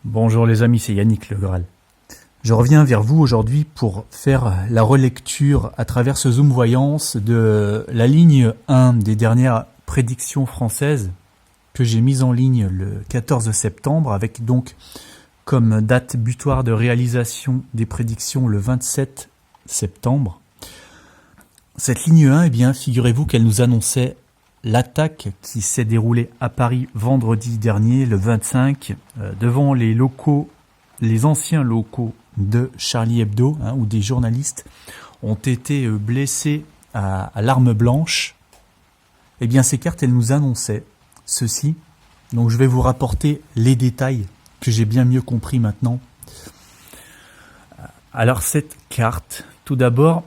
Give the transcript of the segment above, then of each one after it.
Bonjour les amis, c'est Yannick Le Graal. Je reviens vers vous aujourd'hui pour faire la relecture à travers ce Zoom Voyance de la ligne 1 des dernières prédictions françaises que j'ai mise en ligne le 14 septembre avec donc comme date butoir de réalisation des prédictions le 27 septembre. Cette ligne 1, eh bien, figurez-vous qu'elle nous annonçait l'attaque qui s'est déroulée à Paris vendredi dernier, le 25, devant les anciens locaux de Charlie Hebdo, où des journalistes ont été blessés à l'arme blanche. Eh bien, ces cartes, elles nous annonçaient ceci. Donc, je vais vous rapporter les détails que j'ai bien mieux compris maintenant. Alors, cette carte, tout d'abord,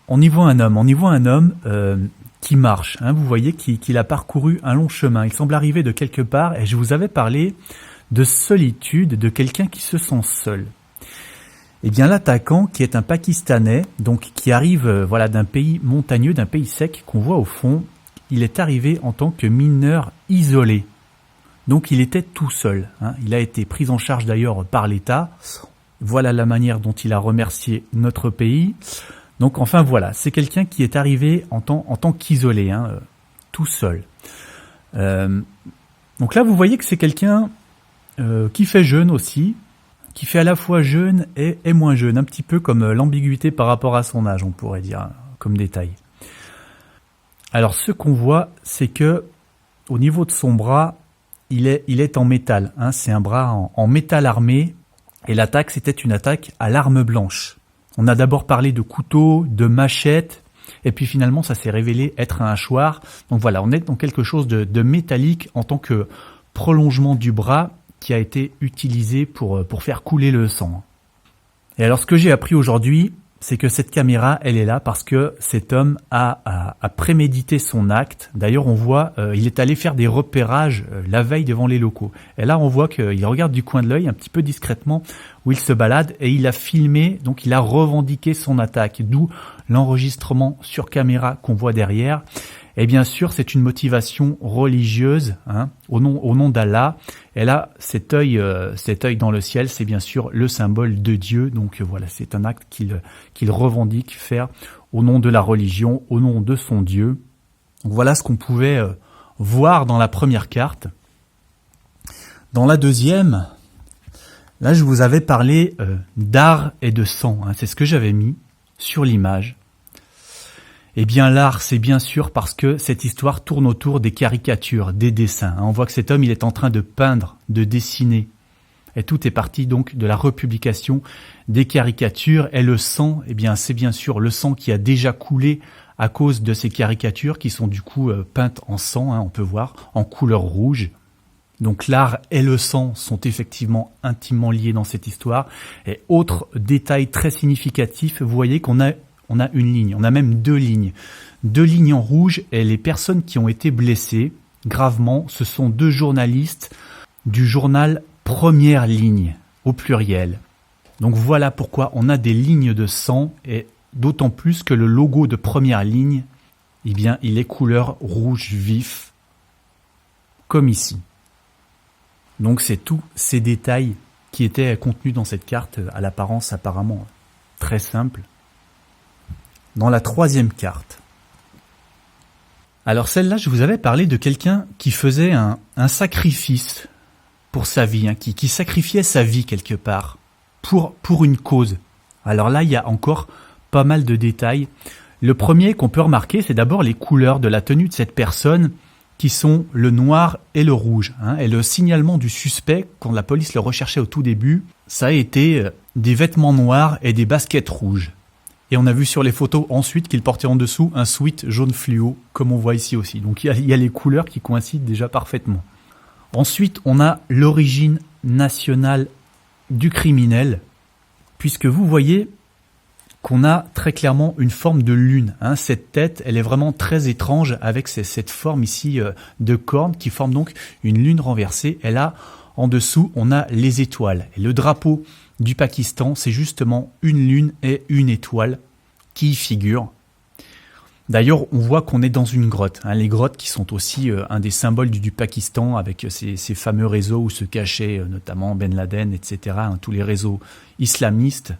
on y voit un homme qui marche. Vous voyez qu'il a parcouru un long chemin. Il semble arriver de quelque part et je vous avais parlé de solitude, de quelqu'un qui se sent seul. Eh bien, l'attaquant, qui est un Pakistanais, donc qui arrive d'un pays montagneux, d'un pays sec qu'on voit au fond, il est arrivé en tant que mineur isolé. Donc, il était tout seul. Il a été pris en charge d'ailleurs par l'État. Voilà la manière dont il a remercié notre pays. Donc enfin voilà, c'est quelqu'un qui est arrivé en tant qu'isolé, tout seul. Donc là vous voyez que c'est quelqu'un qui fait jeune aussi, qui fait à la fois jeune et moins jeune, un petit peu comme l'ambiguïté par rapport à son âge, on pourrait dire, comme détail. Alors ce qu'on voit, c'est que au niveau de son bras, il est en métal, c'est un bras en métal armé, et l'attaque c'était une attaque à l'arme blanche. On a d'abord parlé de couteau, de machette, et puis finalement ça s'est révélé être un hachoir. Donc voilà, on est dans quelque chose de métallique en tant que prolongement du bras qui a été utilisé pour faire couler le sang. Et alors ce que j'ai appris aujourd'hui, c'est que cette caméra, elle est là parce que cet homme a prémédité son acte. D'ailleurs, on voit, il est allé faire des repérages la veille devant les locaux. Et là, on voit qu'il regarde du coin de l'œil, un petit peu discrètement, où il se balade, et il a filmé, donc il a revendiqué son attaque, d'où l'enregistrement sur caméra qu'on voit derrière. Et bien sûr, c'est une motivation religieuse, au nom d'Allah. Et là, cet œil dans le ciel, c'est bien sûr le symbole de Dieu. Donc voilà, c'est un acte qu'il revendique faire au nom de la religion, au nom de son Dieu. Donc voilà ce qu'on pouvait voir dans la première carte. Dans la deuxième, là, je vous avais parlé d'art et de sang. C'est ce que j'avais mis sur l'image. Eh bien, l'art, c'est bien sûr parce que cette histoire tourne autour des caricatures, des dessins. On voit que cet homme, il est en train de peindre, de dessiner. Et tout est parti donc de la republication des caricatures. Et le sang, eh bien, c'est bien sûr le sang qui a déjà coulé à cause de ces caricatures qui sont du coup peintes en sang, on peut voir, en couleur rouge. Donc l'art et le sang sont effectivement intimement liés dans cette histoire. Et autre détail très significatif, vous voyez qu'on a une ligne, on a même deux lignes en rouge, et les personnes qui ont été blessées gravement, ce sont deux journalistes du journal Première Ligne, au pluriel. Donc voilà pourquoi on a des lignes de sang, et d'autant plus que le logo de Première Ligne, eh bien, il est couleur rouge vif, comme ici. Donc c'est tous ces détails qui étaient contenus dans cette carte, à l'apparence apparemment très simple. Dans la troisième carte. Alors celle-là, je vous avais parlé de quelqu'un qui faisait un sacrifice pour sa vie, qui sacrifiait sa vie quelque part, pour une cause. Alors là, il y a encore pas mal de détails. Le premier qu'on peut remarquer, c'est d'abord les couleurs de la tenue de cette personne, qui sont le noir et le rouge. Et le signalement du suspect, quand la police le recherchait au tout début, ça a été des vêtements noirs et des baskets rouges. Et on a vu sur les photos ensuite qu'il portait en dessous un sweat jaune fluo, comme on voit ici aussi. Donc il y a les couleurs qui coïncident déjà parfaitement. Ensuite, on a l'origine nationale du criminel, puisque vous voyez qu'on a très clairement une forme de lune. Cette tête, elle est vraiment très étrange avec cette forme ici de corne qui forme donc une lune renversée. Et là, en dessous, on a les étoiles. Et le drapeau du Pakistan, c'est justement une lune et une étoile qui y figurent. D'ailleurs, on voit qu'on est dans une grotte. Hein, les grottes qui sont aussi un des symboles du Pakistan, avec ces fameux réseaux où se cachaient notamment Ben Laden, etc. Hein, tous les réseaux islamistes.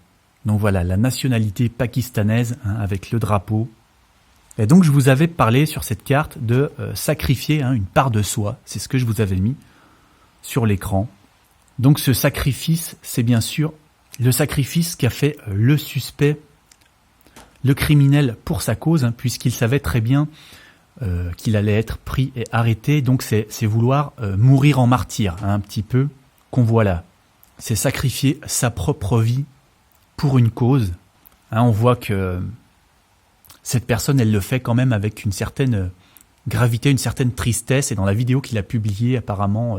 Donc voilà, la nationalité pakistanaise, hein, avec le drapeau. Et donc je vous avais parlé sur cette carte de sacrifier, hein, une part de soi. C'est ce que je vous avais mis sur l'écran. Donc ce sacrifice, c'est bien sûr le sacrifice qu'a fait le suspect, le criminel pour sa cause, hein, puisqu'il savait très bien qu'il allait être pris et arrêté. Donc c'est vouloir mourir en martyr, hein, un petit peu, qu'on voit là. C'est sacrifier sa propre vie pour une cause. Hein, on voit que cette personne, elle le fait quand même avec une certaine gravité, une certaine tristesse. Et dans la vidéo qu'il a publiée, apparemment,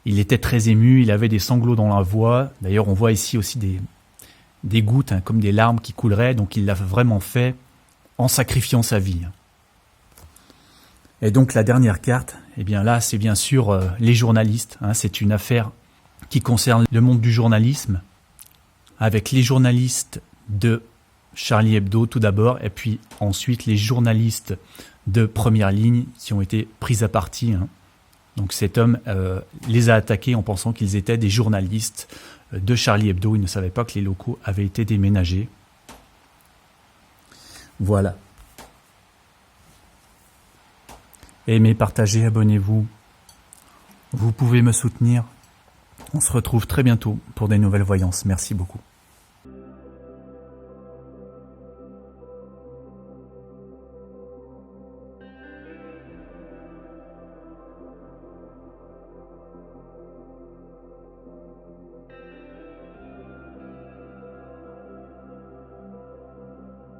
il était très ému, il avait des sanglots dans la voix. D'ailleurs, on voit ici aussi des gouttes, hein, comme des larmes qui couleraient. Donc il l'a vraiment fait en sacrifiant sa vie. Et donc la dernière carte, eh bien là, c'est bien sûr les journalistes. Hein, c'est une affaire qui concerne le monde du journalisme, avec les journalistes de Charlie Hebdo tout d'abord, et puis ensuite les journalistes de première ligne qui ont été pris à partie. Hein. Donc cet homme les a attaqués en pensant qu'ils étaient des journalistes de Charlie Hebdo. Il ne savait pas que les locaux avaient été déménagés. Voilà. Aimez, partagez, abonnez-vous. Vous pouvez me soutenir. On se retrouve très bientôt pour des nouvelles voyances. Merci beaucoup.